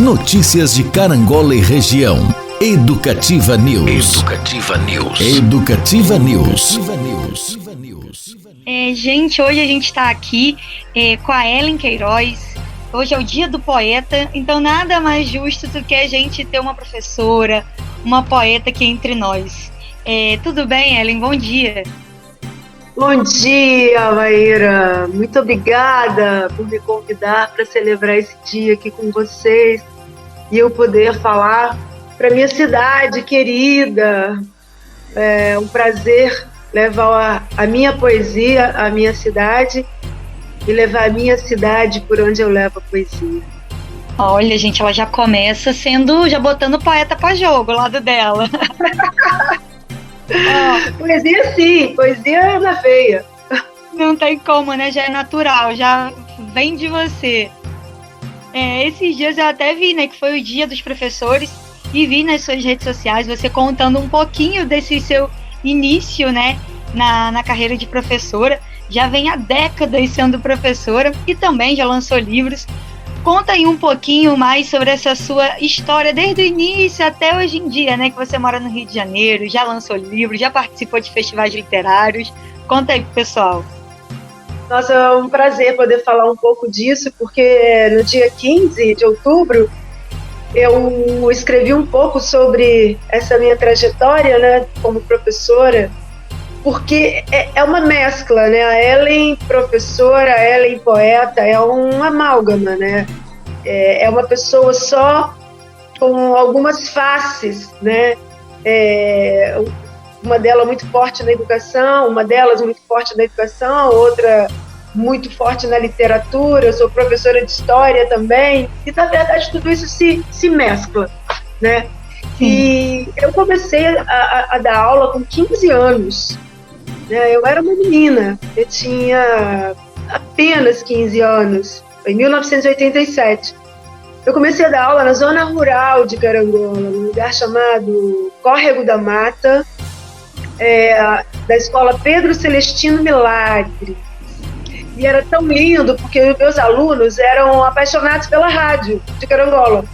Notícias de Carangola e região. Educativa News. Educativa News. Educativa News. Gente, hoje a gente está aqui com a Ellen Queiroz. Hoje é o dia do poeta, então nada mais justo do que a gente ter uma professora, uma poeta aqui entre nós. Tudo bem, Ellen? Bom dia. Bom dia, Maíra. Muito obrigada por me convidar para celebrar esse dia aqui com vocês e eu poder falar para minha cidade querida. É um prazer levar a minha poesia à minha cidade e levar a minha cidade por onde eu levo a poesia. Olha, gente, ela já começa já botando o poeta para jogo, ao lado dela. Poesia sim, poesia na veia. Não tem como, né? Já é natural, já vem de você. Esses dias eu até vi, né, que foi o dia dos professores e vi nas suas redes sociais você contando um pouquinho desse seu início, né, na carreira de professora. Já vem há décadas sendo professora e também já lançou livros. Conta aí um pouquinho mais sobre essa sua história, desde o início até hoje em dia, né? Que você mora no Rio de Janeiro, já lançou livros, já participou de festivais literários. Conta aí pro pessoal. Nossa, é um prazer poder falar um pouco disso, porque no dia 15 de outubro eu escrevi um pouco sobre essa minha trajetória, né, como professora, porque é uma mescla, né? A Ellen professora, a Ellen poeta, é um amálgama, né? É uma pessoa só com algumas faces, né? Uma delas muito forte na educação, a outra muito forte na literatura. Eu sou professora de história também, e na verdade tudo isso se mescla, né? Sim. E eu comecei a dar aula com 15 anos. Eu era uma menina, eu tinha apenas 15 anos, em 1987. Eu comecei a dar aula na zona rural de Carangola, num lugar chamado Córrego da Mata, da escola Pedro Celestino Milagre. E era tão lindo, porque meus alunos eram apaixonados pela rádio de Carangola.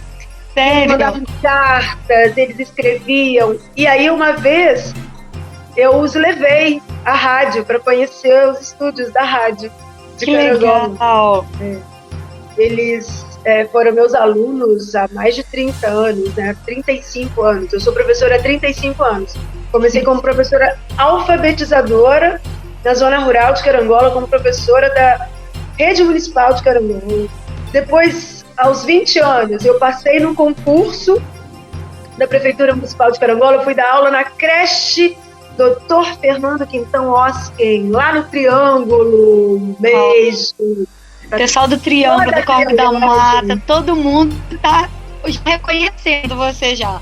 Sério? Eles mandavam cartas, eles escreviam. E aí, uma vez, eu os levei à rádio para conhecer os estúdios da rádio de Carangola. Legal. Eles foram meus alunos há mais de 30 anos, né? 35 anos. Eu sou professora há 35 anos. Comecei como professora alfabetizadora na zona rural de Carangola, como professora da Rede Municipal de Carangola. Depois, aos 20 anos, eu passei num concurso da Prefeitura Municipal de Carangola. Fui dar aula na creche Dr. Fernando Quintão Osken, lá no Triângulo. Beijo. Pessoal do Triângulo, do Córrego da Mata, todo mundo tá reconhecendo você já.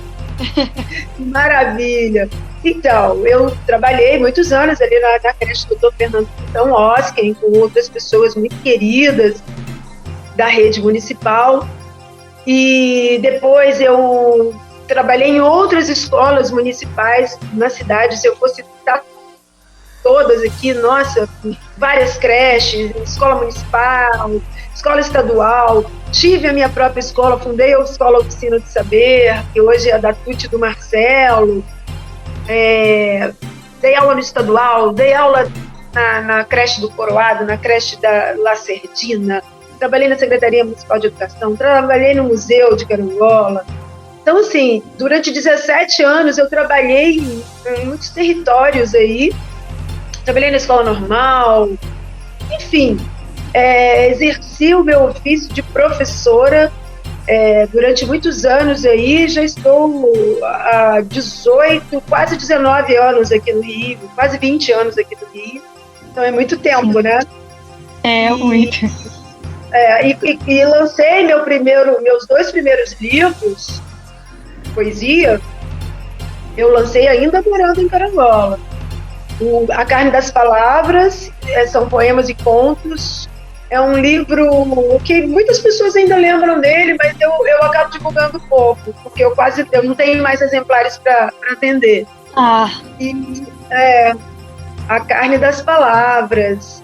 Maravilha. Então, eu trabalhei muitos anos ali na creche do Dr. Fernando Quintão Osken, com outras pessoas muito queridas da rede municipal. E depois eu trabalhei em outras escolas municipais na cidade. Se eu fosse citar todas aqui, nossa, várias creches, escola municipal, escola estadual. Tive a minha própria escola, fundei a Escola Oficina de Saber, que hoje é da TUT do Marcelo. Dei aula no estadual, dei aula na creche do Coroado, na creche da Lacerdina. Trabalhei na Secretaria Municipal de Educação, trabalhei no Museu de Carangola. Então, assim, durante 17 anos eu trabalhei em muitos territórios aí. Trabalhei na escola normal, enfim, exerci o meu ofício de professora durante muitos anos aí. Já estou há 18, quase 19 anos aqui no Rio, quase 20 anos aqui no Rio. Então é muito tempo, né? Muito. E lancei meus 2 primeiros livros, poesia, eu lancei ainda morando em Carangola. A Carne das Palavras, são poemas e contos. É um livro que muitas pessoas ainda lembram dele, mas eu acabo divulgando pouco, porque eu não tenho mais exemplares para vender. E A Carne das Palavras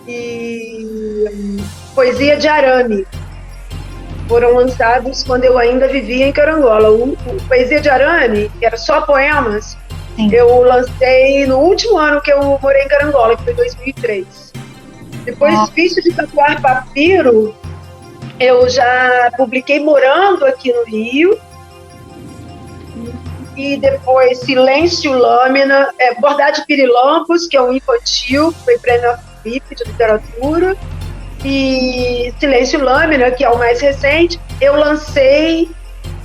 e Poesia de Arame. foram lançados quando eu ainda vivia em Carangola. O Poesia de Arame, que era só poemas, Sim. eu lancei no último ano que eu morei em Carangola, que foi 2003. Depois, Vício de Tatuar Papiro, eu já publiquei morando aqui no Rio. E depois Silêncio Lâmina, Bordado de Pirilampos, que é um infantil, foi prêmio FIP de literatura. E Silêncio Lâmina, que é o mais recente, eu lancei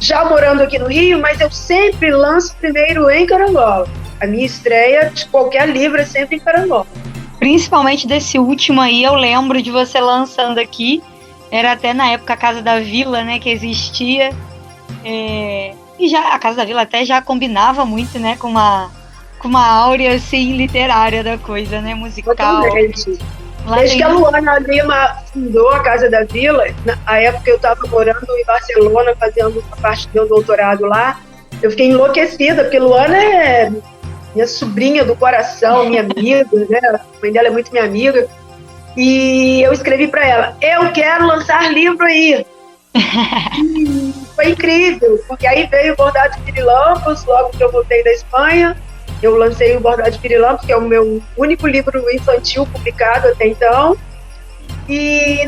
já morando aqui no Rio, mas eu sempre lanço primeiro em Carangola. A minha estreia de qualquer livro é sempre em Carangola. Principalmente desse último aí, eu lembro de você lançando aqui. Era até na época a Casa da Vila, né, que existia. E já a Casa da Vila até já combinava muito, né, com uma áurea assim literária da coisa, né, musical. Totalmente. Desde que a Luana Lima fundou a Casa da Vila, na época eu estava morando em Barcelona, fazendo a parte do meu doutorado lá, eu fiquei enlouquecida, porque Luana é minha sobrinha do coração, minha amiga, né? A mãe dela é muito minha amiga. E eu escrevi para ela, eu quero lançar livro aí. Foi incrível, porque aí veio o Bordado de Pirilampos, logo que eu voltei da Espanha, eu lancei o Bordado de Pirilampos, que é o meu único livro infantil publicado até então. E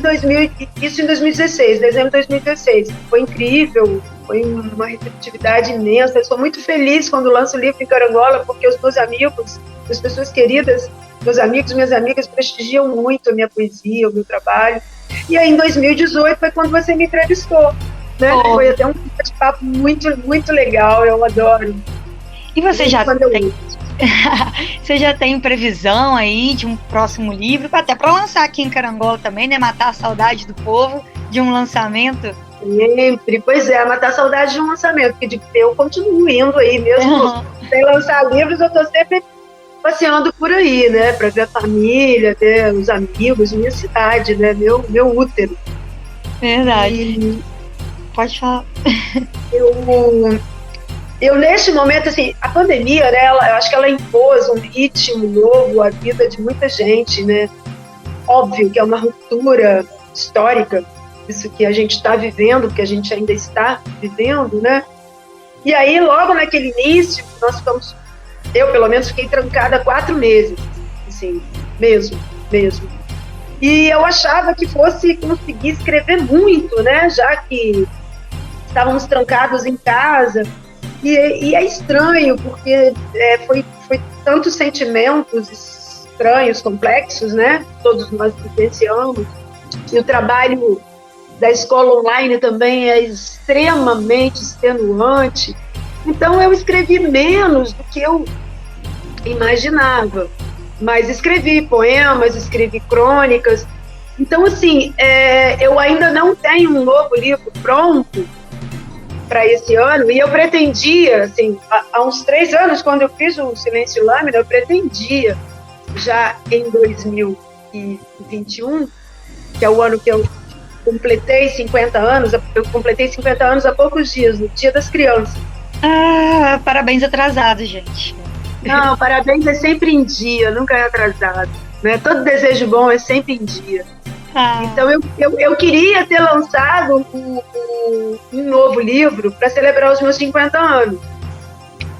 isso em 2016, dezembro de 2016. Foi incrível, foi uma receptividade imensa. Eu sou muito feliz quando lanço o livro em Carangola, porque os meus amigos, as pessoas queridas, meus amigos e minhas amigas prestigiam muito a minha poesia, o meu trabalho. E aí, em 2018, foi quando você me entrevistou, né? Foi até um bate-papo muito, muito legal, eu adoro. E você você já tem previsão aí de um próximo livro, até para lançar aqui em Carangola também, né? Matar a saudade do povo de um lançamento? Sempre, pois é, matar a saudade de um lançamento, porque eu continuo indo aí, mesmo sem lançar livros, eu tô sempre passeando por aí, né, para ver a família, ver os amigos, minha cidade, né, meu útero. Verdade. Pode falar. Eu neste momento, assim, a pandemia, né, eu acho que ela impôs um ritmo novo à vida de muita gente, né, óbvio que é uma ruptura histórica, isso que a gente está vivendo, que a gente ainda está vivendo, né, e aí logo naquele início, eu pelo menos fiquei trancada 4 meses, assim, mesmo, e eu achava que fosse conseguir escrever muito, né, já que estávamos trancados em casa. E é estranho, porque foi tantos sentimentos estranhos, complexos, né? Todos nós vivenciamos. E o trabalho da escola online também é extremamente extenuante. Então, eu escrevi menos do que eu imaginava. Mas escrevi poemas, escrevi crônicas. Então, assim, eu ainda não tenho um novo livro pronto para esse ano, e eu pretendia, assim, há uns 3 anos, quando eu fiz o Silêncio Lâmina, eu pretendia, já em 2021, que é o ano que eu completei 50 anos, eu completei 50 anos há poucos dias, no Dia das Crianças. Parabéns atrasado, gente. Não, parabéns é sempre em dia, nunca é atrasado, né? Todo desejo bom é sempre em dia. Então eu queria ter lançado um novo livro para celebrar os meus 50 anos,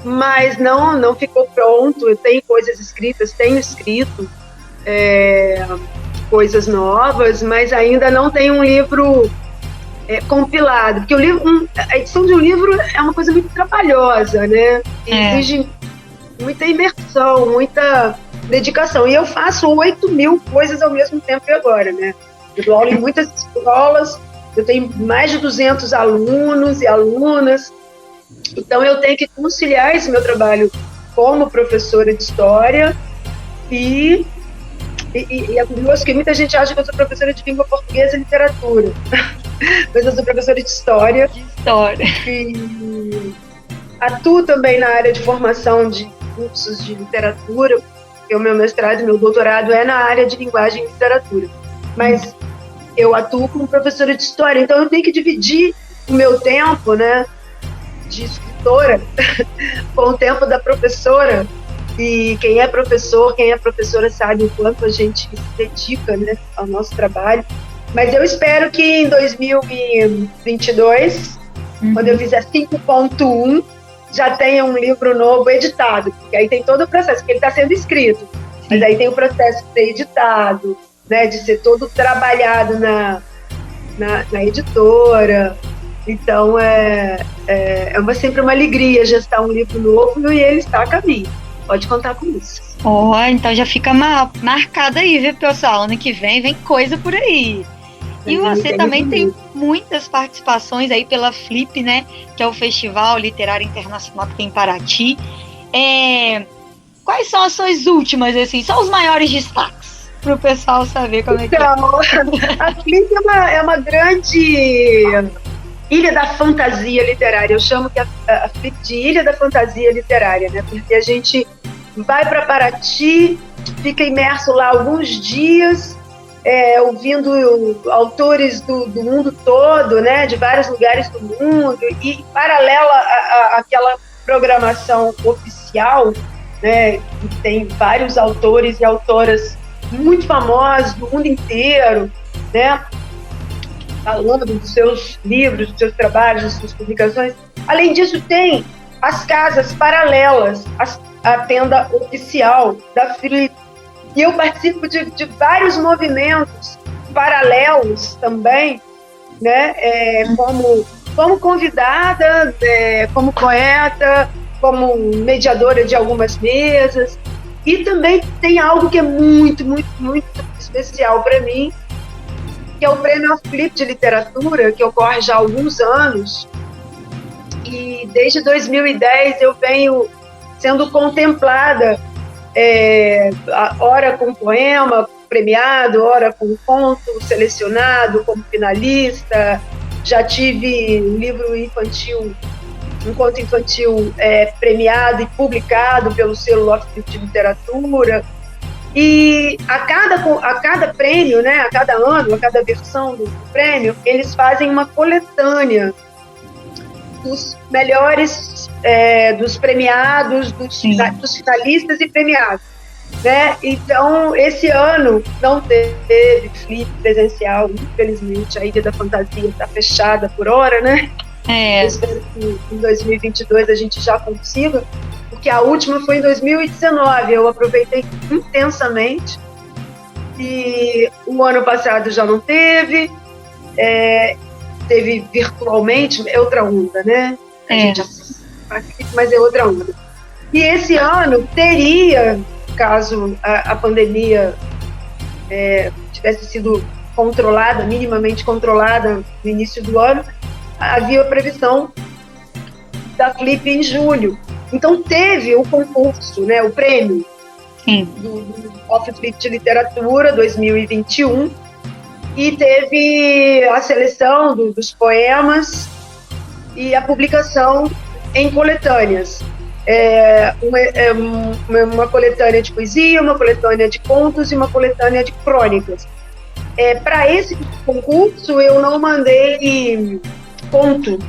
mas não ficou pronto. Eu tenho coisas escritas, tenho escrito coisas novas, mas ainda não tenho um livro compilado, porque a edição de um livro é uma coisa muito trabalhosa, né? Exige muita imersão, muita dedicação, e eu faço 8.000 coisas ao mesmo tempo agora, né? Eu dou aula em muitas escolas, eu tenho mais de 200 alunos e alunas, então eu tenho que conciliar esse meu trabalho como professora de história e é curioso que muita gente acha que eu sou professora de língua portuguesa e literatura, mas eu sou professora de história. E atuo também na área de formação de cursos de literatura, porque o meu mestrado e meu doutorado é na área de linguagem e literatura. Mas eu atuo como professora de história, então eu tenho que dividir o meu tempo, né, de escritora com o tempo da professora. E quem é professor, quem é professora sabe o quanto a gente se dedica, né, ao nosso trabalho. Mas eu espero que em 2022, quando eu fizer 5.1, já tenha um livro novo editado, porque aí tem todo o processo, porque ele está sendo escrito, mas aí tem o processo de ser editado, né, de ser todo trabalhado na editora. Então sempre uma alegria gestar um livro novo e ele está a caminho. Pode contar com isso. Então já fica marcado aí, viu, pessoal? Ano que vem coisa por aí. E você também tem muitas participações aí pela Flip, né? Que é o Festival Literário Internacional que tem em Paraty. Quais são as suas últimas, assim? São os maiores destaques para o pessoal saber como é que é. Então, a Flip é uma grande ilha da fantasia literária. Eu chamo que a Flip de Ilha da Fantasia Literária, né? Porque a gente vai para Paraty, fica imerso lá alguns dias, ouvindo autores do mundo todo, né? De vários lugares do mundo, e paralela àquela programação oficial, né? Que tem vários autores e autoras muito famosos do mundo inteiro, né? Falando dos seus livros, dos seus trabalhos, das suas publicações. Além disso, tem as casas paralelas à tenda oficial da Flip. E eu participo de vários movimentos paralelos também, né? Como convidada, como poeta, como mediadora de algumas mesas. E também tem algo que é muito, muito, muito especial para mim, que é o Prêmio Flip de Literatura, que ocorre já há alguns anos. E desde 2010 eu venho sendo contemplada, ora com poema premiado, ora com conto selecionado como finalista. Já tive um livro infantil, um conto infantil premiado e publicado pelo selo Flip de Literatura. E a cada prêmio, né, a cada ano, a cada versão do prêmio, eles fazem uma coletânea dos melhores, dos premiados, dos finalistas e premiados, né? Então, esse ano não teve Flip presencial, infelizmente. A Ilha da Fantasia está fechada por hora, né? Eu espero que em 2022 a gente já consiga, porque a última foi em 2019, eu aproveitei intensamente, e o ano passado já não teve, teve virtualmente, é outra onda, né? A gente mas é outra onda. E esse ano teria, caso a pandemia tivesse sido controlada, minimamente controlada no início do ano, havia a previsão da Flip em julho. Então teve o concurso, né, o prêmio do Flip de Literatura 2021, e teve a seleção dos poemas e a publicação em coletâneas. Uma coletânea de poesia, uma coletânea de contos e uma coletânea de crônicas. Para esse concurso eu não mandei conto,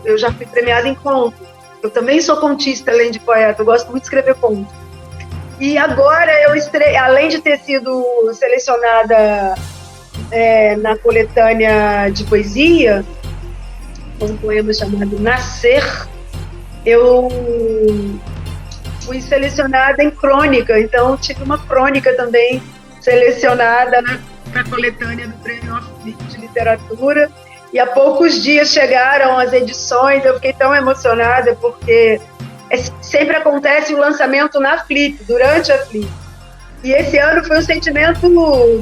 eu já fui premiada em conto. Eu também sou contista, além de poeta, eu gosto muito de escrever conto. E agora eu além de ter sido selecionada na coletânea de poesia, um poema chamado Nascer, eu fui selecionada em crônica, então tive uma crônica também selecionada na coletânea do Prêmio Flip de Literatura. E há poucos dias chegaram as edições, eu fiquei tão emocionada, porque sempre acontece o lançamento na Flip, durante a Flip. E esse ano foi um sentimento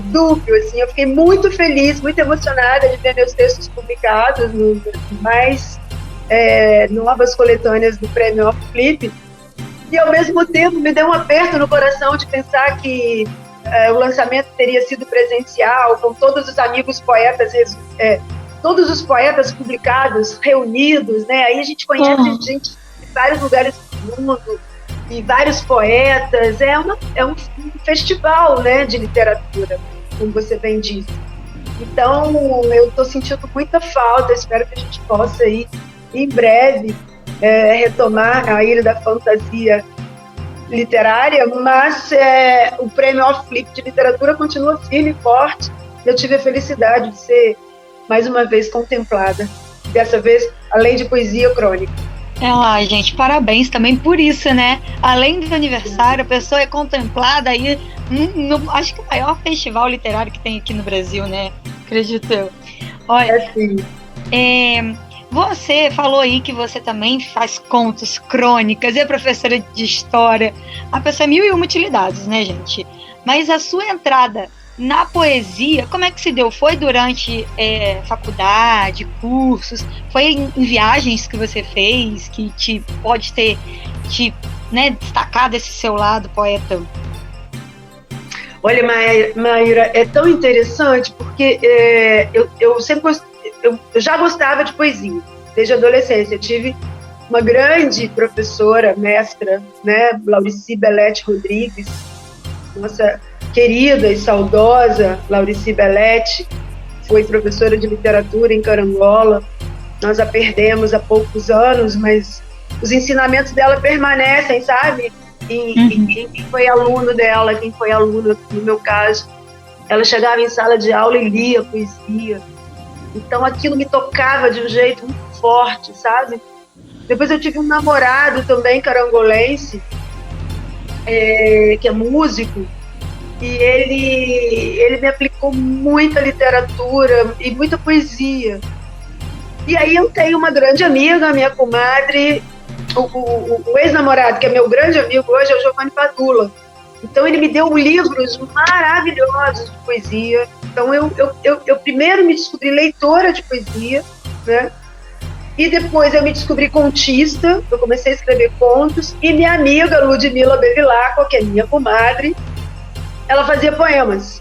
duplo, assim, eu fiquei muito feliz, muito emocionada de ver meus textos publicados mais novas coletâneas do Prêmio Flip. E ao mesmo tempo me deu um aperto no coração de pensar que o lançamento teria sido presencial, com todos os amigos poetas, todos os poetas publicados, reunidos, né? Aí a gente conhece gente de vários lugares do mundo, e vários poetas. É um festival, né, de literatura, como você bem disse. Então, eu estou sentindo muita falta, espero que a gente possa aí, em breve, retomar a Ilha da Fantasia Literária, mas o Prêmio Flip de Literatura continua firme e forte, eu tive a felicidade de ser, mais uma vez, contemplada. Dessa vez, além de poesia crônica. Gente, parabéns também por isso, né? Além do aniversário, a pessoa é contemplada aí acho que o maior festival literário que tem aqui no Brasil, né? Acredito eu. Olha, você falou aí que você também faz contos, crônicas, é professora de história. A pessoa é 1001 utilidades, né, gente? Mas a sua entrada na poesia, como é que se deu? Foi durante faculdade, cursos? Foi em viagens que você fez que pode ter destacado esse seu lado poeta? Olha, Maíra, é tão interessante porque eu sempre eu já gostava de poesia, desde a adolescência. Eu tive uma grande professora, mestra, né, Laurici Belletti Rodrigues, nossa querida e saudosa Laurici Belletti, foi professora de literatura em Carangola. Nós a perdemos há poucos anos, mas os ensinamentos dela permanecem, sabe? Quem foi aluno dela, quem foi aluna, no meu caso, ela chegava em sala de aula e lia poesia. Então aquilo me tocava de um jeito muito forte, sabe? Depois eu tive um namorado também carangolense, que é músico, e ele me aplicou muita literatura e muita poesia. E aí eu tenho uma grande amiga, minha comadre, o ex-namorado, que é meu grande amigo hoje, é o Giovanni Padula. Então ele me deu livros maravilhosos de poesia. Então eu primeiro me descobri leitora de poesia, né? E depois eu me descobri contista, eu comecei a escrever contos, e minha amiga Ludmila Bevilacqua, que é minha comadre, ela fazia poemas.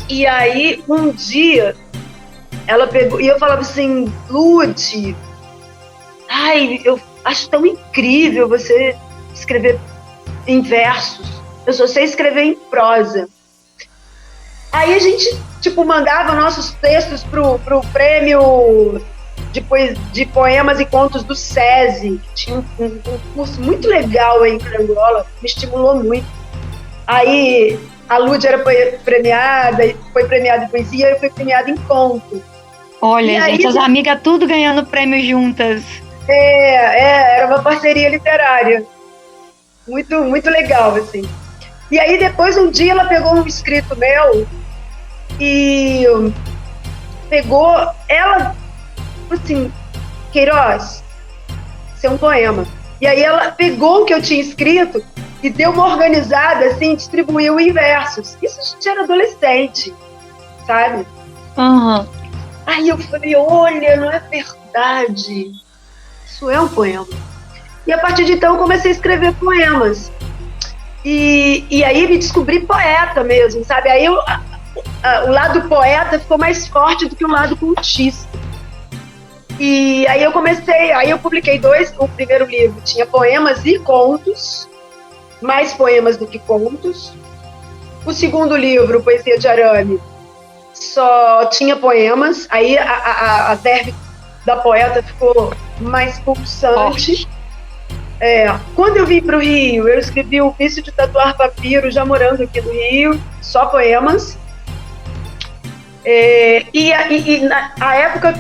E aí, um dia, ela pegou, e eu falava assim, Lud, eu acho tão incrível você escrever em versos, eu só sei escrever em prosa. Aí a gente, mandava nossos textos pro prêmio de poemas e contos do SESI, que tinha um curso muito legal aí em Carangola, me estimulou muito. Aí a Lud era premiada, foi premiada em poesia, eu fui premiada em conto. Olha, e gente, as amigas tudo ganhando prêmio juntas. Era uma parceria literária. Muito, muito legal, assim. E aí depois, um dia, ela pegou um escrito meu e ela, assim, Queiroz, isso é um poema. E aí ela pegou o que eu tinha escrito e deu uma organizada, assim, distribuiu em versos. Isso a gente era adolescente, sabe? Uhum. Aí eu falei, olha, não é verdade. Isso é um poema. E a partir de então eu comecei a escrever poemas. E aí me descobri poeta mesmo, sabe? Aí o lado poeta ficou mais forte do que o lado contista. E aí eu publiquei o primeiro livro tinha poemas e contos, mais poemas do que contos. O segundo livro, Poesia de Arame, só tinha poemas, aí a verve da poeta ficou mais pulsante. Quando eu vim para o Rio, eu escrevi O Vício de Tatuar Papiro, já morando aqui no Rio, só poemas. Na época,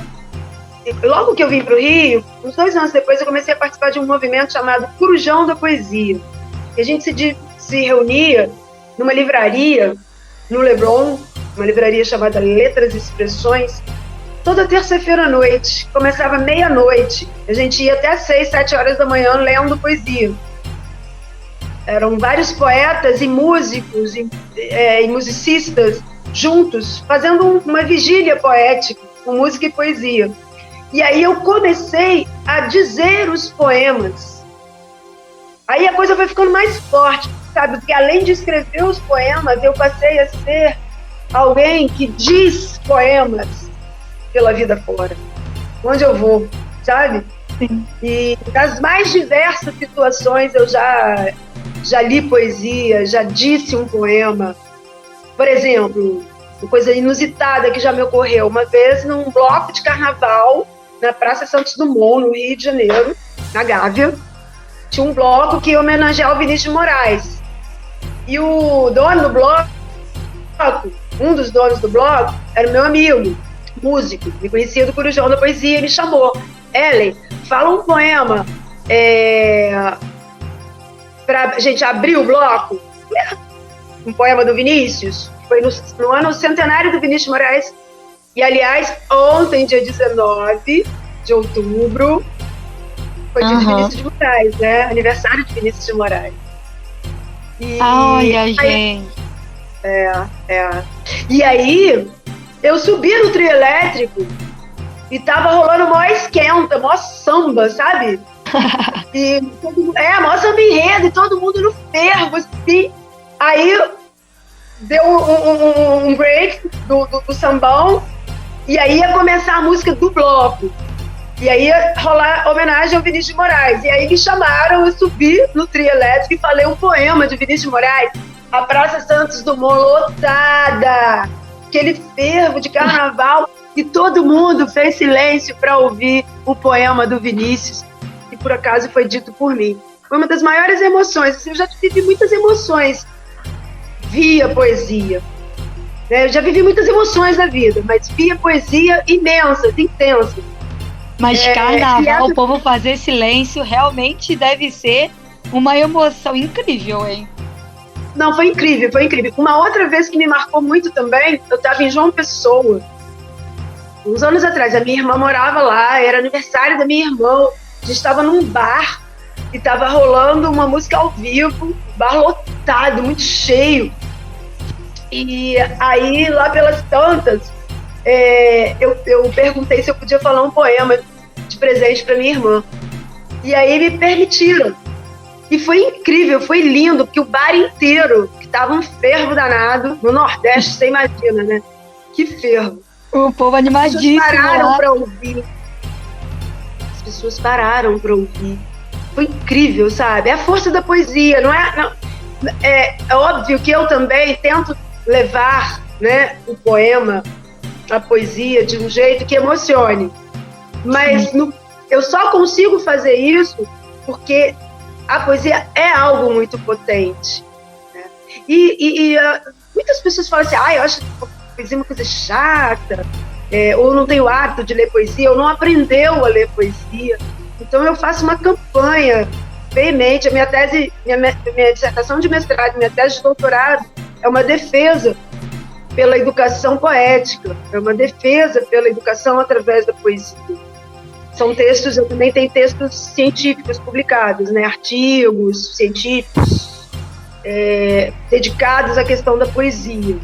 logo que eu vim para o Rio, uns 2 anos depois, eu comecei a participar de um movimento chamado Corujão da Poesia. E a gente se reunia numa livraria, no Leblon, uma livraria chamada Letras e Expressões, toda terça-feira à noite. Começava meia-noite. A gente ia até 6, 7 horas da manhã lendo poesia. Eram vários poetas e músicos e musicistas juntos, fazendo uma vigília poética, com música e poesia. E aí eu comecei a dizer os poemas. Aí a coisa foi ficando mais forte, sabe? Porque além de escrever os poemas, eu passei a ser alguém que diz poemas pela vida fora, onde eu vou, sabe? Sim. E nas mais diversas situações eu já li poesia, já disse um poema. Por exemplo, uma coisa inusitada que já me ocorreu, uma vez num bloco de carnaval na Praça Santos Dumont, no Rio de Janeiro, na Gávea, tinha um bloco que ia homenagear o Vinícius de Moraes. E o dono do bloco um dos donos do blog era o meu amigo, músico, me conhecia do Corujão da Poesia, e me chamou. Ellen, fala um poema pra gente abrir o bloco. Um poema do Vinícius, foi no ano centenário do Vinícius de Moraes. E, aliás, ontem, dia 19 de outubro, foi dia de Vinícius de Moraes, né? Aniversário de Vinícius de Moraes. E olha, gente. E aí, eu subi no trio elétrico e tava rolando mó esquenta, mó samba, sabe? E mó samba enredo, e todo mundo no fervo, assim. Aí, deu um break do sambão, e aí ia começar a música do bloco. E aí ia rolar homenagem ao Vinícius de Moraes. E aí me chamaram, eu subi no trio elétrico e falei um poema de Vinícius de Moraes. A Praça Santos Dumont lotada, aquele fervo de carnaval, e todo mundo fez silêncio para ouvir o poema do Vinícius, que por acaso foi dito por mim. Foi uma das maiores emoções. Assim, eu já tive muitas emoções via poesia. Eu já vivi muitas emoções na vida, mas via poesia imensas, intensas. Mas carnaval, o povo fazer silêncio, realmente deve ser uma emoção incrível, hein? Não, foi incrível, foi incrível. Uma outra vez que me marcou muito também, eu estava em João Pessoa, uns anos atrás. A minha irmã morava lá, era aniversário da minha irmã. A gente estava num bar e estava rolando uma música ao vivo, bar lotado, muito cheio. E aí, lá pelas tantas, eu perguntei se eu podia falar um poema de presente para minha irmã. E aí me permitiram. E foi incrível, foi lindo, porque o bar inteiro, que tava um fervo danado, no Nordeste, você imagina, né? Que fervo. O povo animadíssimo. As pessoas pararam para ouvir. As pessoas pararam para ouvir. Foi incrível, sabe? É a força da poesia, não é? É óbvio que eu também tento levar, né, o poema, a poesia, de um jeito que emocione. Mas eu só consigo fazer isso porque a poesia é algo muito potente. Né? E muitas pessoas falam assim, eu acho que a poesia é uma coisa chata, ou não tenho hábito de ler poesia, ou não aprendeu a ler poesia. Então eu faço uma campanha veemente. A minha tese, minha dissertação de mestrado, minha tese de doutorado é uma defesa pela educação poética, é uma defesa pela educação através da poesia. São textos, eu também tenho textos científicos publicados, né, artigos científicos dedicados à questão da poesia.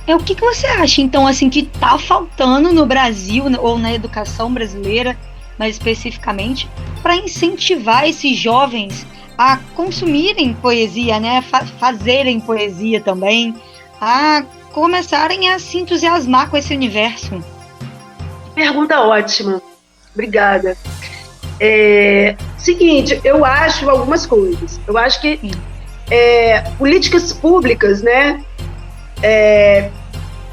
O que você acha, então, assim, que está faltando no Brasil, ou na educação brasileira, mais especificamente, para incentivar esses jovens a consumirem poesia, né, fazerem poesia também, a começarem a se entusiasmar com esse universo? Pergunta ótima. Obrigada. Seguinte, eu acho algumas coisas. Eu acho que políticas públicas, né,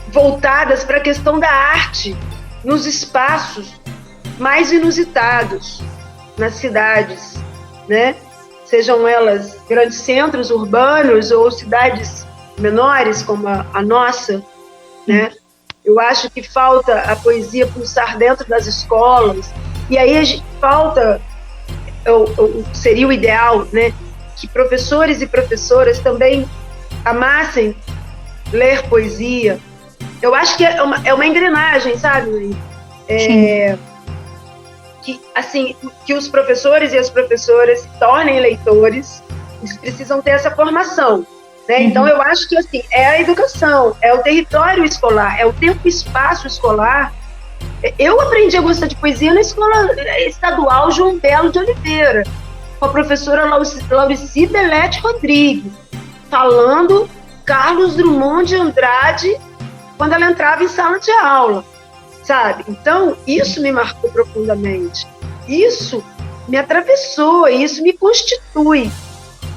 voltadas para a questão da arte nos espaços mais inusitados nas cidades, né? Sejam elas grandes centros urbanos ou cidades menores como a nossa, né? Eu acho que falta a poesia pulsar dentro das escolas, e aí falta, seria o ideal, né, que professores e professoras também amassem ler poesia. Eu acho que é uma engrenagem, sabe? Que os professores e as professoras se tornem leitores, eles precisam ter essa formação. Né? Então, eu acho que assim, é a educação, é o território escolar, é o tempo e espaço escolar. Eu aprendi a gostar de poesia na escola estadual João Belo de Oliveira, com a professora Laurici Belete Rodrigues, falando Carlos Drummond de Andrade quando ela entrava em sala de aula, sabe? Então, isso me marcou profundamente, isso me atravessou, isso me constitui.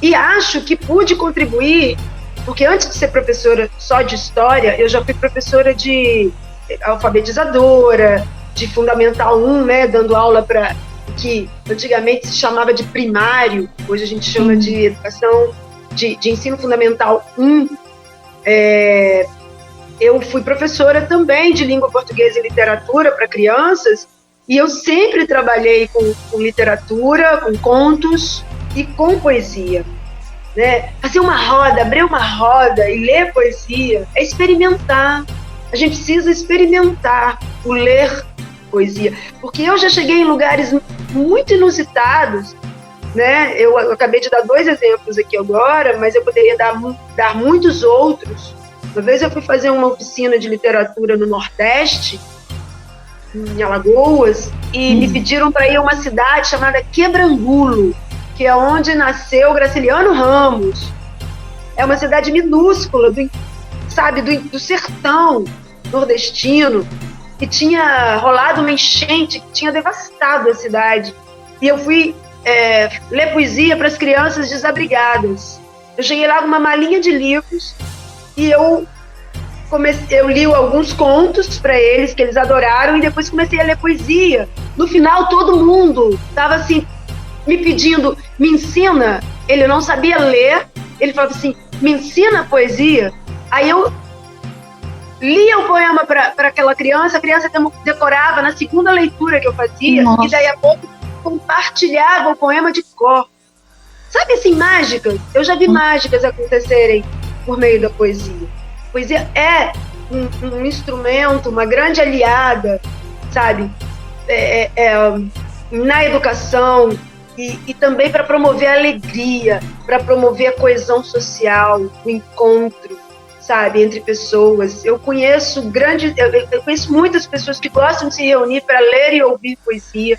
E acho que pude contribuir, porque antes de ser professora só de história, eu já fui professora de alfabetizadora, de Fundamental 1, né, dando aula para que antigamente se chamava de primário, hoje a gente chama de educação de ensino fundamental 1. eu fui professora também de língua portuguesa e literatura para crianças, e eu sempre trabalhei com literatura, com contos e com poesia. Né? Fazer uma roda, abrir uma roda e ler poesia é experimentar. A gente precisa experimentar o ler poesia, porque eu já cheguei em lugares muito inusitados, né? Eu acabei de dar 2 exemplos aqui agora, mas eu poderia dar muitos outros. Uma vez eu fui fazer uma oficina de literatura no Nordeste, em Alagoas, e me pediram para ir a uma cidade chamada Quebrangulo, que é onde nasceu Graciliano Ramos. É uma cidade minúscula, do sertão nordestino, que tinha rolado uma enchente que tinha devastado a cidade. E eu fui ler poesia para as crianças desabrigadas. Eu cheguei lá com uma malinha de livros e eu li alguns contos para eles, que eles adoraram, e depois comecei a ler poesia. No final, todo mundo estava assim, me pedindo, me ensina. Ele não sabia ler, ele falava assim, me ensina poesia. Aí eu lia o poema para aquela criança, a criança decorava na segunda leitura que eu fazia. Nossa. E daí a pouco compartilhava o poema de cor. Sabe assim, mágicas? Eu já vi mágicas acontecerem por meio da poesia. A poesia é um instrumento, uma grande aliada, sabe? Na educação e também para promover a alegria, para promover a coesão social, o encontro, sabe, entre pessoas. Eu conheço muitas pessoas que gostam de se reunir para ler e ouvir poesia.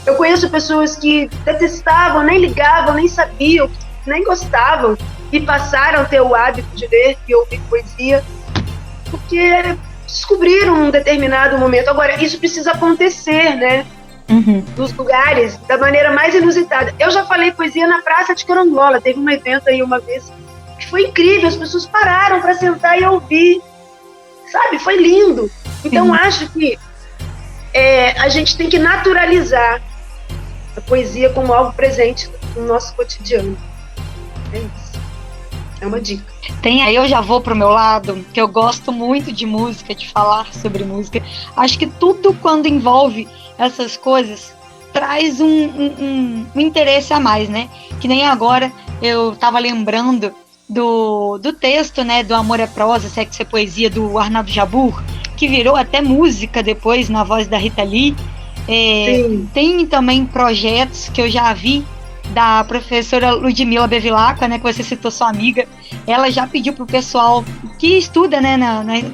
Eu conheço pessoas que detestavam, nem ligavam, nem sabiam, nem gostavam, e passaram a ter o hábito de ler e ouvir poesia, porque descobriram um determinado momento. Agora, isso precisa acontecer, né? Nos lugares, da maneira mais inusitada. Eu já falei poesia na Praça de Carangola, teve um evento aí uma vez, que foi incrível, as pessoas pararam para sentar e ouvir, sabe? Foi lindo. Então, acho que a gente tem que naturalizar a poesia como algo presente no nosso cotidiano. É isso. É uma dica. Aí eu já vou pro meu lado, que eu gosto muito de música, de falar sobre música. Acho que tudo quando envolve essas coisas traz um interesse a mais, né? Que nem agora eu tava lembrando do texto, né, do Amor é Prosa, Sexo é Poesia, do Arnaldo Jabbour, que virou até música depois na voz da Rita Lee. Tem também projetos que eu já vi da professora Ludmila Bevilacqua, né, que você citou, sua amiga. Ela já pediu pro pessoal que estuda, né,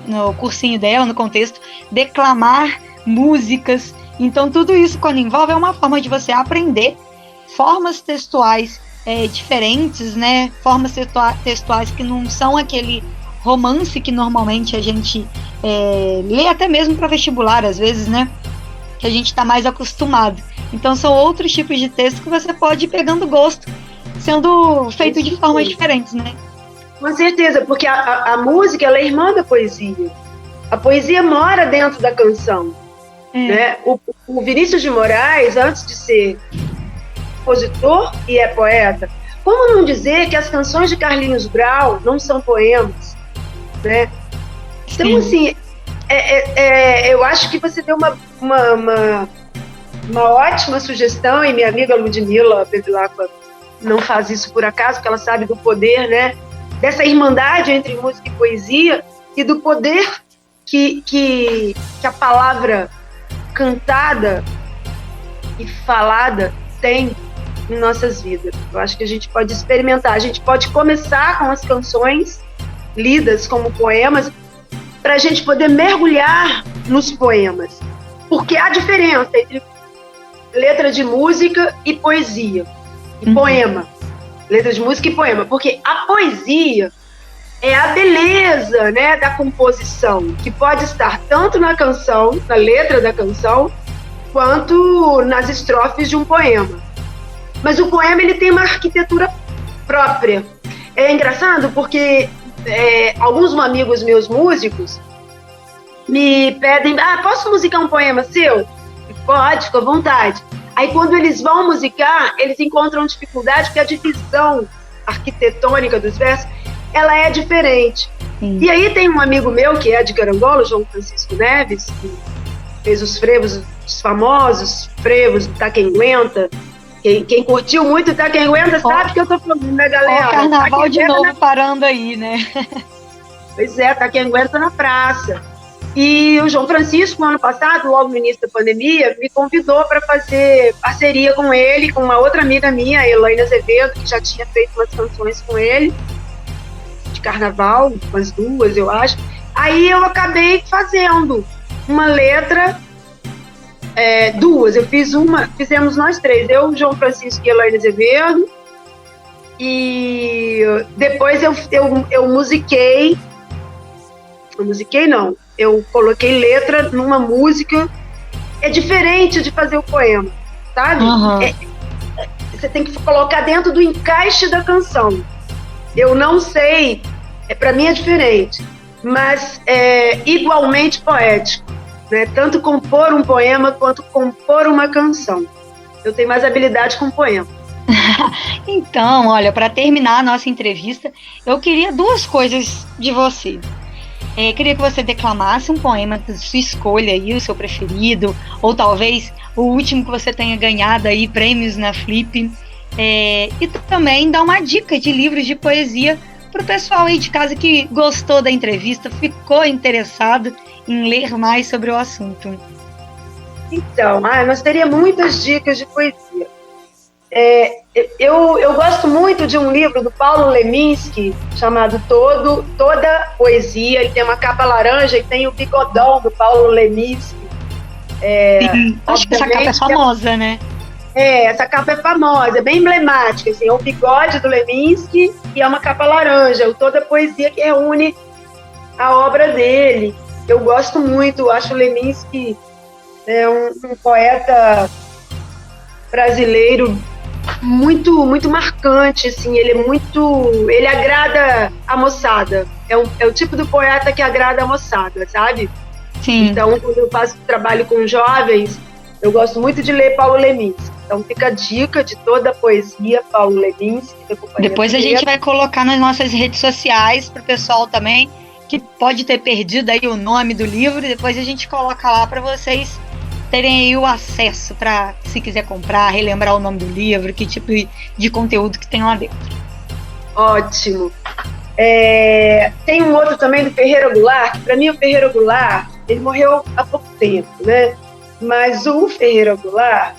no cursinho dela, no contexto, declamar músicas. Então tudo isso, quando envolve, é uma forma de você aprender formas textuais diferentes, né, formas textuais que não são aquele romance que normalmente a gente lê até mesmo para vestibular, às vezes, né, que a gente está mais acostumado. Então são outros tipos de texto que você pode ir pegando gosto, sendo feito de formas diferentes, né? Com certeza, porque a música, ela é irmã da poesia. A poesia mora dentro da canção. Né? O Vinícius de Moraes, antes de ser compositor e poeta, como não dizer que as canções de Carlinhos Brau não são poemas? Né? Então, assim, eu acho que você deu uma ótima sugestão, e minha amiga Ludmila Bevilacqua não faz isso por acaso, porque ela sabe do poder, né, dessa irmandade entre música e poesia, e do poder que a palavra cantada e falada tem em nossas vidas. Eu acho que a gente pode experimentar, a gente pode começar com as canções lidas como poemas, para a gente poder mergulhar nos poemas, porque há diferença entre letra de música e poesia, e poema, letra de música e poema, porque a poesia é a beleza, né, da composição, que pode estar tanto na canção, na letra da canção, quanto nas estrofes de um poema. Mas o poema, ele tem uma arquitetura própria. É engraçado porque alguns amigos meus músicos me pedem, posso musicar um poema seu? Pode, fica à vontade. Aí quando eles vão musicar, eles encontram dificuldade, porque a divisão arquitetônica dos versos, ela é diferente. Sim. E aí tem um amigo meu que é de Carangola, João Francisco Neves, que fez os frevos, os famosos frevos do Taquenguenta. Quem curtiu muito o Taquenguenta sabe que eu tô falando, né, galera? O carnaval de novo na... parando aí, né? Pois é, Taquenguenta na praça. E o João Francisco, ano passado, logo no início da pandemia, me convidou para fazer parceria com ele, com uma outra amiga minha, a Elaine Azevedo, que já tinha feito umas canções com ele, de carnaval, umas 2, eu acho. Aí eu acabei fazendo uma letra, 2, eu fiz uma, fizemos nós 3, eu, João Francisco e Elaine Azevedo, e depois eu musiquei, eu coloquei letra numa música. É diferente de fazer o poema, sabe? Uhum. Você tem que colocar dentro do encaixe da canção. Eu não sei, para mim é diferente, mas é igualmente poético, né? Tanto compor um poema quanto compor uma canção. Eu tenho mais habilidade com poema. Então, olha, para terminar a nossa entrevista, eu queria 2 coisas de você. Queria que você declamasse um poema da sua escolha aí, o seu preferido, ou talvez o último que você tenha ganhado aí, prêmios na Flip, e também dar uma dica de livros de poesia para o pessoal aí de casa que gostou da entrevista, ficou interessado em ler mais sobre o assunto. Então, nós teríamos muitas dicas de poesia. Eu gosto muito de um livro do Paulo Leminski chamado Toda Poesia. Ele tem uma capa laranja e tem o bigodão do Paulo Leminski. Sim, acho que essa capa é famosa, né? Essa capa é famosa, é bem emblemática. Assim, é o bigode do Leminski e é uma capa laranja. O Toda Poesia que reúne a obra dele. Eu gosto muito, acho o Leminski um poeta brasileiro muito, muito marcante, assim, ele agrada a moçada, é o tipo do poeta que agrada a moçada, sabe? Sim. Então, quando eu faço trabalho com jovens, eu gosto muito de ler Paulo Leminski, então fica a dica de Toda a Poesia, Paulo Leminski. Depois a gente vai colocar nas nossas redes sociais para o pessoal também, que pode ter perdido aí o nome do livro, e depois a gente coloca lá para vocês terem aí o acesso para, se quiser comprar, relembrar o nome do livro, que tipo de conteúdo que tem lá dentro. Ótimo. Tem um outro também do Ferreira Goulart, que para mim o Ferreira Goulart, ele morreu há pouco tempo, né? Mas o Ferreira Goulart,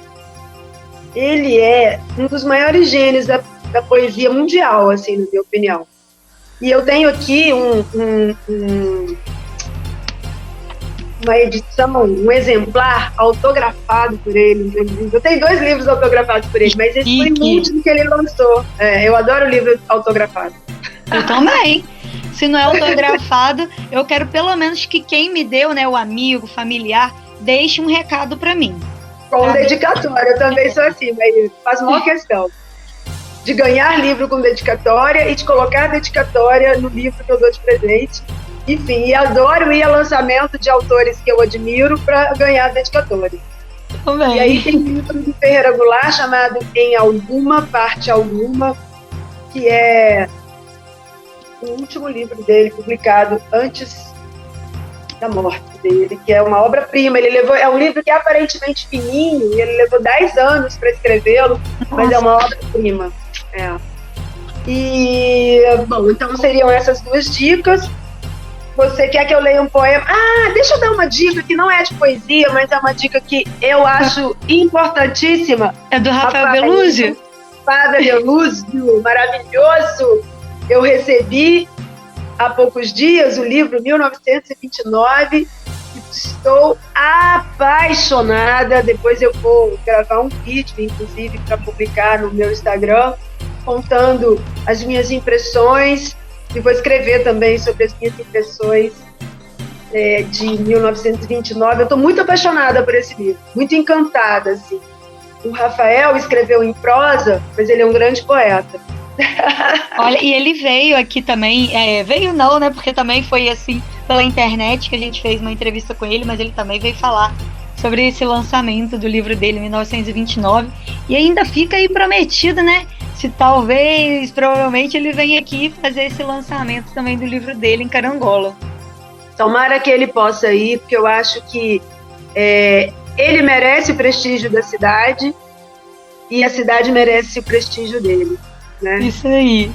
ele é um dos maiores gênios da poesia mundial, assim, na minha opinião. E eu tenho aqui uma edição, um exemplar autografado por ele. Eu tenho 2 livros autografados por ele, mas esse foi o último que ele lançou. Eu adoro livro autografado. Eu também. Se não é autografado, eu quero pelo menos que quem me deu, né, o amigo, o familiar, deixe um recado para mim. Com dedicatória, eu também sou assim, mas faz uma questão de ganhar livro com dedicatória e de colocar dedicatória no livro que eu dou de presente. Enfim, e adoro ir a lançamento de autores que eu admiro para ganhar dedicatória. Também. E aí tem um livro do Ferreira Goulart chamado Em Alguma, Parte Alguma, que é o último livro dele, publicado antes da morte dele, que é uma obra-prima. É um livro que é aparentemente fininho, e ele levou 10 anos para escrevê-lo, mas é uma obra-prima. E, bom, então seriam essas 2 dicas. Você quer que eu leia um poema? Deixa eu dar uma dica que não é de poesia, mas é uma dica que eu acho importantíssima. É do Rafael Belúzio? Rafael Belúzio, maravilhoso. Eu recebi há poucos dias o livro 1929 e estou apaixonada. Depois eu vou gravar um vídeo, inclusive, para publicar no meu Instagram, contando as minhas impressões. E vou escrever também sobre as minhas impressões de 1929. Eu estou muito apaixonada por esse livro, muito encantada, assim. O Rafael escreveu em prosa, mas ele é um grande poeta. Olha, e ele veio aqui também, veio não, né, porque também foi assim, pela internet que a gente fez uma entrevista com ele, mas ele também veio falar sobre esse lançamento do livro dele, 1929, e ainda fica aí prometido, né, se talvez, provavelmente, ele venha aqui fazer esse lançamento também do livro dele em Carangola. Tomara que ele possa ir, porque eu acho que ele merece o prestígio da cidade e a cidade merece o prestígio dele, né? Isso aí.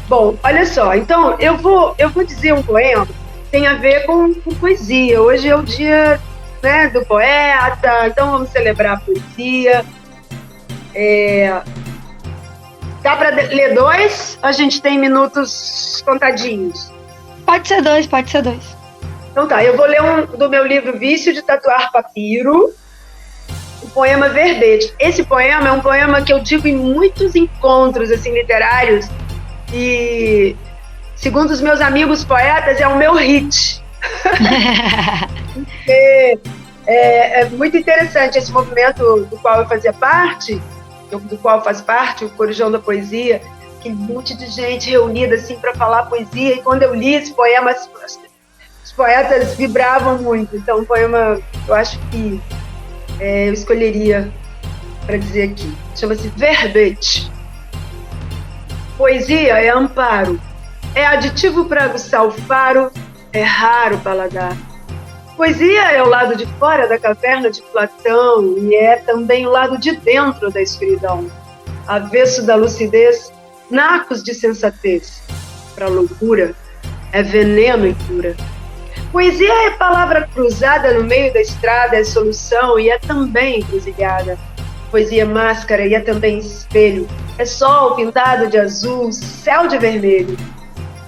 Bom, olha só, então eu vou dizer um poema que tem a ver com poesia. Hoje é o dia, né, do poeta, então vamos celebrar a poesia. Dá para ler 2? A gente tem minutos contadinhos. Pode ser 2. Então tá, eu vou ler do meu livro Vício de Tatuar Papiro, o poema Verbete. Esse poema é um poema que eu digo em muitos encontros assim, literários, e segundo os meus amigos poetas, é o meu hit. É muito interessante esse movimento do qual eu fazia parte, do qual faz parte o Corujão da Poesia, que um monte de gente reunida assim para falar poesia, e quando eu li esse poema, os poetas vibravam muito. Então, um poema, eu acho que eu escolheria para dizer aqui. Chama-se Verbete. Poesia é amparo, é aditivo para aguçar o faro, é raro paladar. Poesia é o lado de fora da caverna de Platão e é também o lado de dentro da escuridão. Avesso da lucidez, nacos de sensatez. Para a loucura, é veneno e cura. Poesia é palavra cruzada no meio da estrada, é solução e é também encruzilhada. Poesia é máscara e é também espelho, é sol pintado de azul, céu de vermelho.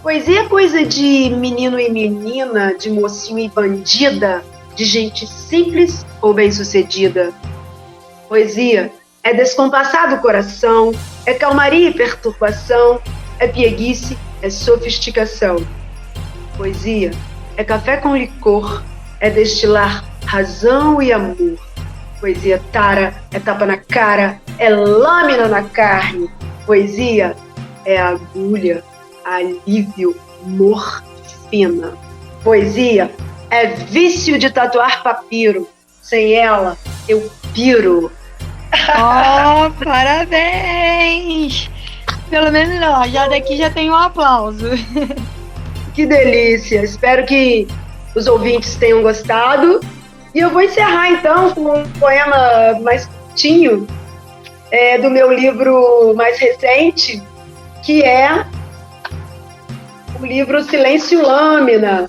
Poesia é coisa de menino e menina, de mocinho e bandida, de gente simples ou bem-sucedida. Poesia é descompassado coração, é calmaria e perturbação, é pieguice, é sofisticação. Poesia é café com licor, é destilar razão e amor. Poesia tara, é tapa na cara, é lâmina na carne. Poesia é agulha, alívio, morfina. Poesia é vício de tatuar papiro. Sem ela, eu piro. Oh, parabéns! Pelo menos não, já daqui já tem um aplauso. Que delícia! Espero que os ouvintes tenham gostado. E eu vou encerrar, então, com um poema mais curtinho do meu livro mais recente, que é o livro Silêncio Lâmina.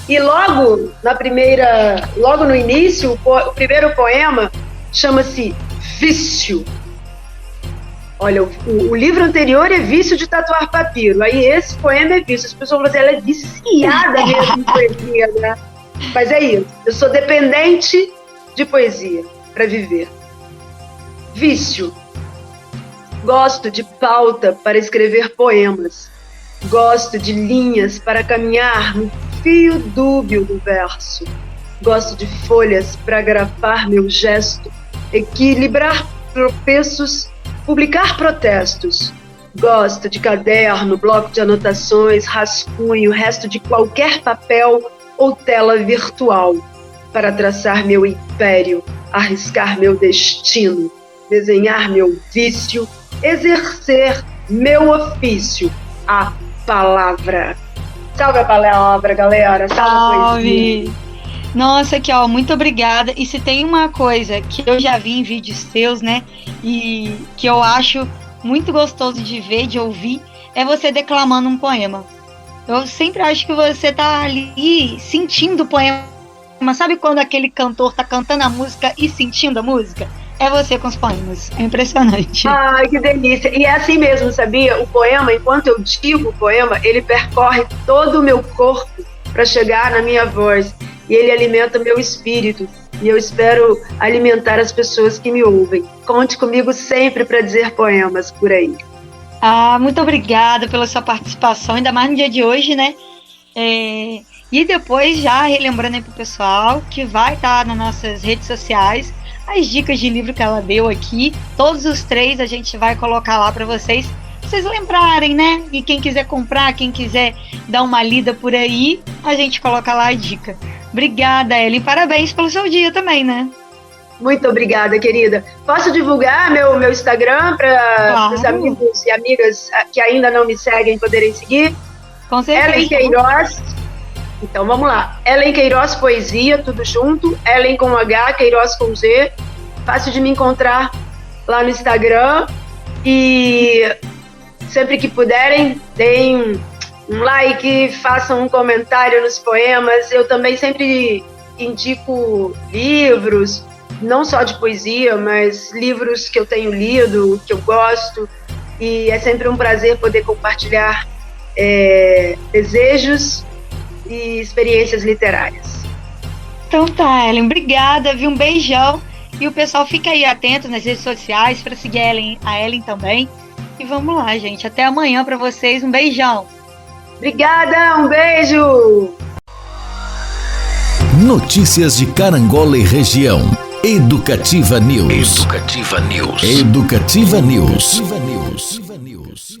E logo no início, o primeiro poema chama-se Vício. Olha, o livro anterior é Vício de Tatuar Papiro. Aí esse poema é vício. As pessoas falam assim, ela é viciada mesmo em poesia, né? Mas é isso. Eu sou dependente de poesia para viver. Vício. Gosto de pauta para escrever poemas. Gosto de linhas para caminhar no fio dúbio do verso. Gosto de folhas para grafar meu gesto, equilibrar tropeços, publicar protestos. Gosto de caderno, bloco de anotações, rascunho, resto de qualquer papel ou tela virtual para traçar meu império, arriscar meu destino, desenhar meu vício, exercer meu ofício, a palavra. Salve a palavra, galera. Salve! Nossa, aqui, ó, muito obrigada. E se tem uma coisa que eu já vi em vídeos seus, né, e que eu acho muito gostoso de ver, de ouvir, é você declamando um poema. Eu sempre acho que você tá ali sentindo o poema. Sabe quando aquele cantor tá cantando a música e sentindo a música? É você com os poemas. É impressionante. Ai, que delícia. E é assim mesmo, sabia? O poema, enquanto eu digo o poema, ele percorre todo o meu corpo para chegar na minha voz. E ele alimenta meu espírito. E eu espero alimentar as pessoas que me ouvem. Conte comigo sempre para dizer poemas por aí. Ah, muito obrigada pela sua participação, ainda mais no dia de hoje, né? E depois, já relembrando aí pro pessoal, que vai estar nas nossas redes sociais, as dicas de livro que ela deu aqui, todos os 3 a gente vai colocar lá para vocês lembrarem, né? E quem quiser comprar, quem quiser dar uma lida por aí, a gente coloca lá a dica. Obrigada, Ellen. Parabéns pelo seu dia também, né? Muito obrigada, querida. Posso divulgar meu Instagram para os amigos e amigas que ainda não me seguem poderem seguir? Com certeza. Ellen Queiroz. Então vamos lá. Ellen Queiroz Poesia, tudo junto. Ellen com H, Queiroz com Z. Fácil de me encontrar lá no Instagram. E sempre que puderem, deem um like, façam um comentário nos poemas. Eu também sempre indico livros, não só de poesia, mas livros que eu tenho lido, que eu gosto. E é sempre um prazer poder compartilhar desejos e experiências literárias. Então tá, Ellen, obrigada, viu? Um beijão. E o pessoal fica aí atento nas redes sociais para seguir a Ellen também. E vamos lá, gente. Até amanhã para vocês. Um beijão. Obrigada, um beijo! Notícias de Carangola e região. Educativa News. Educativa News. Educativa News. Educativa News.